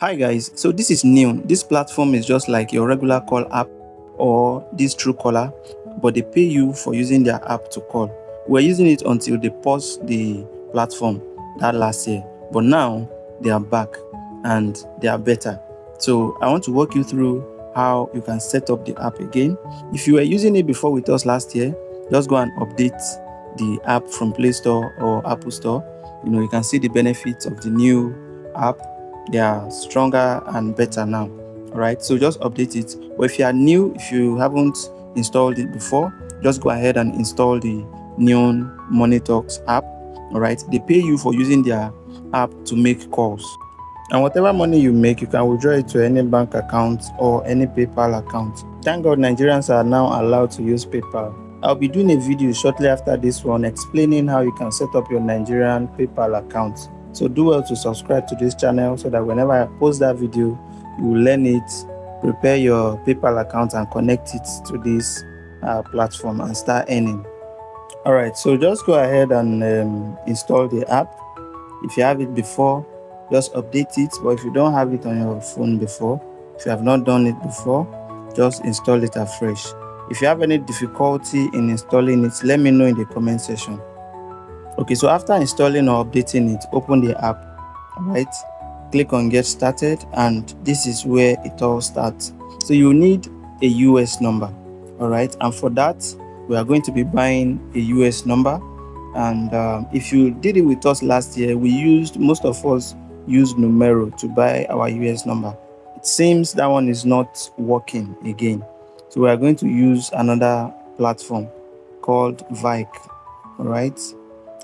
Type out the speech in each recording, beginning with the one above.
Hi guys, so this is new. This platform is just like your regular call app or this Truecaller, but they pay you for using their app to call. We're using it until they pause the platform that last year, but now they are back and they are better. So I want to walk you through how you can set up the app again. If you were using it before with us last year, just go and update the app from Play Store or Apple Store. You can see the benefits of the new app. They are stronger and better now. All right, so just update it. But if you are new, if you haven't installed it before, just go ahead and install the Neon Money Talks app. All right, they pay you for using their app to make calls, and whatever money you make, you can withdraw it to any bank account or any PayPal account. Thank God Nigerians are now allowed to use PayPal. I'll be doing a video shortly after this one explaining how you can set up your Nigerian PayPal account. So do well to subscribe to this channel so that whenever I post that video, you will learn it, prepare your PayPal account and connect it to this platform and start earning. All right, so just go ahead and install the app. If you have it before, just update it. But if you don't have it on your phone before, if you have not done it before, just install it afresh. If you have any difficulty in installing it, let me know in the comment section. Okay, so after installing or updating it, open the app. All right, click on get started, and this is where it all starts. So you need a US number. All right, and for that, we are going to be buying a US number. And if you did it with us last year, most of us used Numero to buy our US number. It seems that one is not working again. So we are going to use another platform called Vike. All right.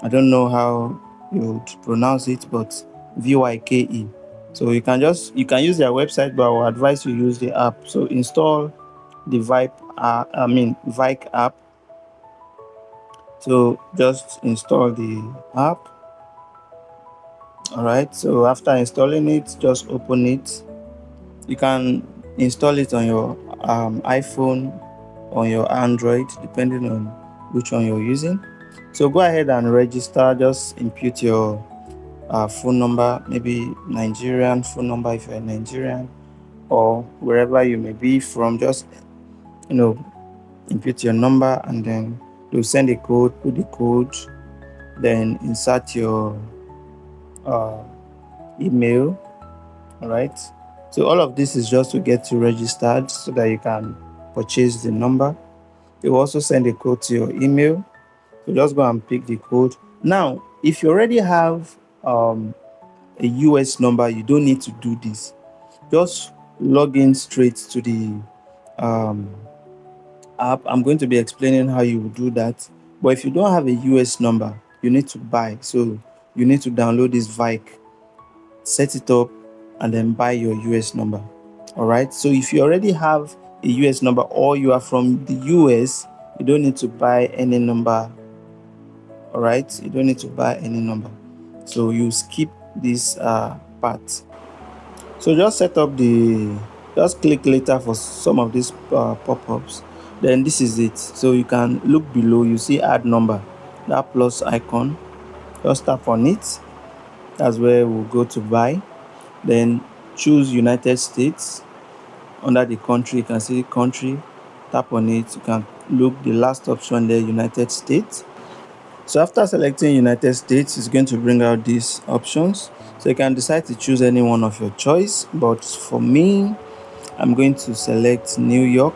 I don't know how you would pronounce it, but VYKE. So you can use their website, but I will advise you use the app. So install the Vike app. So just install the app. All right, so after installing it, just open it. You can install it on your iPhone, on your Android, depending on which one you're using. So go ahead and register. Just input your phone number, maybe Nigerian phone number if you're Nigerian, or wherever you may be from. Just input your number, and then they'll send a code. Put the code, then insert your email. All right, so all of this is just to get you registered so that you can purchase the number. They will also send a code to your email, so just go and pick the code. Now if you already have a US number, you don't need to do this. Just log in straight to the app. I'm going to be explaining how you will do that. But if you don't have a US number, you need to buy. So you need to download this Vike, set it up, and then buy your US number. All right. So if you already have a US number or you are from the US, you don't need to buy any number. All right. You don't need to buy any number. So you skip this part. So just just click later for some of these pop-ups. Then this is it. So you can look below, you see add number, that plus icon. Just tap on it. That's where we'll go to buy. Then choose United States. Under the country, you can see country. Tap on it. You can look the last option there, United States. So after selecting United States, it's going to bring out these options. So you can decide to choose any one of your choice. But for me, I'm going to select New York.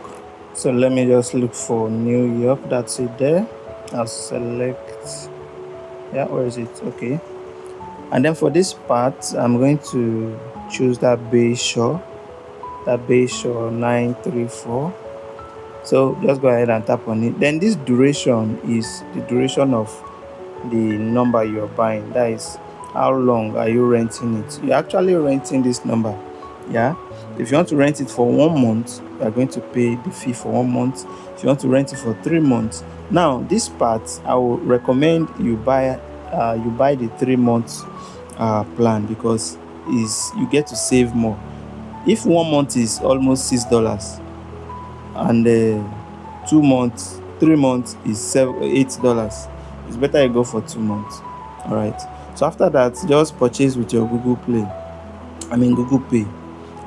So let me just look for New York. That's it there. I'll select, where is it? Okay. And then for this part, I'm going to choose that Bayshore 934. So just go ahead and tap on it. Then this duration is the duration of the number you're buying. That is, how long are you renting it? You're actually renting this number. If you want to rent it for 1 month, you are going to pay the fee for 1 month. If you want to rent it for 3 months, now this part I will recommend you buy the 3 months plan, because you get to save more. If 1 month is almost $6 and 2 months, 3 months is $8, it's better you go for 2 months. All right, so after that, just purchase with your Google Play. Google Pay.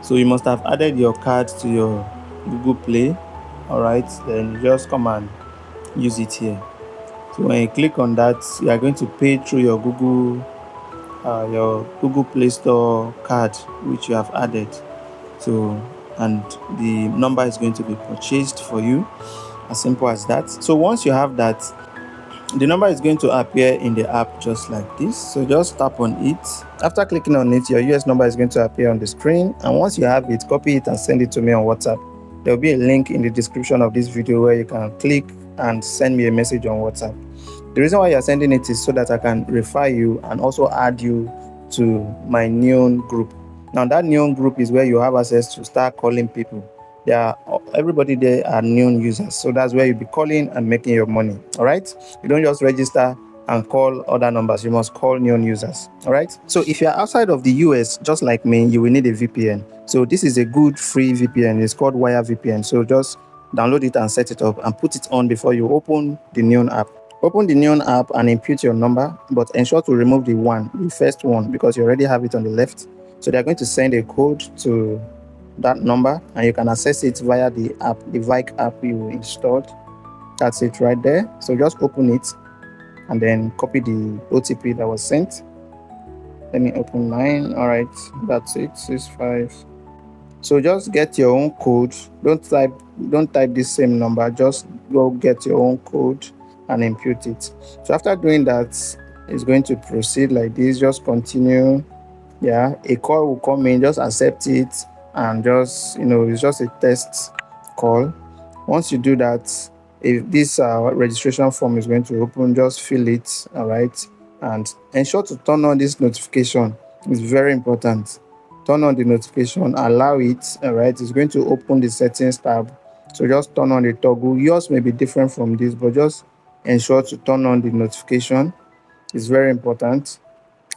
So you must have added your card to your Google Play. All right, then you just come and use it here. So when you click on that, you are going to pay through your Google Play Store card, which you have added. So, and the number is going to be purchased for you, as simple as that. So once you have that, the number is going to appear in the app just like this. So just tap on it. After clicking on it, your US number is going to appear on the screen. And once you have it, copy it and send it to me on WhatsApp. There will be a link in the description of this video where you can click and send me a message on WhatsApp. The reason why you're sending it is so that I can refer you and also add you to my Neon group. Now that Neon group is where you have access to start calling people. Everybody there are Neon users, so that's where you'll be calling and making your money. All right, you don't just register and call other numbers, you must call Neon users. All right, so if you're outside of the US just like me, you will need a VPN. So this is a good free VPN. It's called Wire VPN. So just download it and set it up and put it on before you open the Neon app. Open the Neon app and input your number, but ensure to remove the first one, because you already have it on the left. So they're going to send a code to that number and you can access it via the app, the Vike app you installed. That's it right there. So just open it and then copy the OTP that was sent. Let me open mine. All right, that's it, 65. So just get your own code. Don't type this same number, just go get your own code and input it. So after doing that, it's going to proceed like this. Just continue. Yeah, a call will come in, just accept it and just, it's just a test call. Once you do that, if this registration form is going to open, just fill it. All right, and ensure to turn on this notification. It's very important. Turn on the notification, allow it. All right, it's going to open the settings tab, so just turn on the toggle. Yours may be different from this, but just ensure to turn on the notification. It's very important.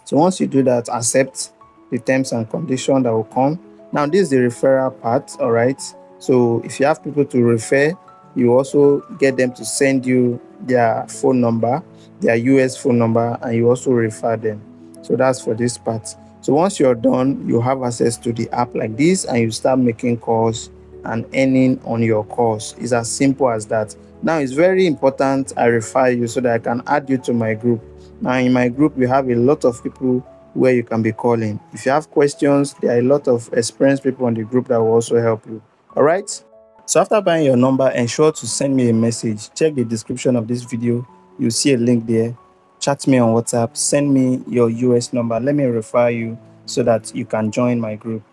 So once you do that, accept the terms and conditions that will come. Now this is the referral part. All right, so if you have people to refer, you also get them to send you their phone number, their US phone number, and you also refer them. So that's for this part. So once you're done, you have access to the app like this and you start making calls and earning on your calls. It's as simple as that. Now it's very important I refer you so that I can add you to my group. Now in my group, we have a lot of people where you can be calling. If you have questions, there are a lot of experienced people on the group that will also help you. All right. So after buying your number, ensure to send me a message. Check the description of this video. You'll see a link there. Chat me on WhatsApp. Send me your US number. Let me refer you so that you can join my group.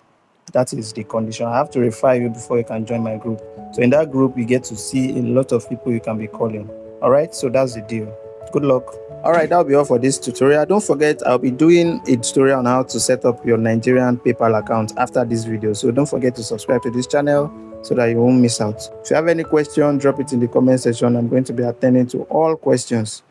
That is the condition. I have to refer you before you can join my group. So in that group, you get to see a lot of people you can be calling. All right, so that's the deal. Good luck. All right, that'll be all for this tutorial. Don't forget, I'll be doing a tutorial on how to set up your Nigerian PayPal account after this video. So don't forget to subscribe to this channel so that you won't miss out. If you have any question, drop it in the comment section. I'm going to be attending to all questions.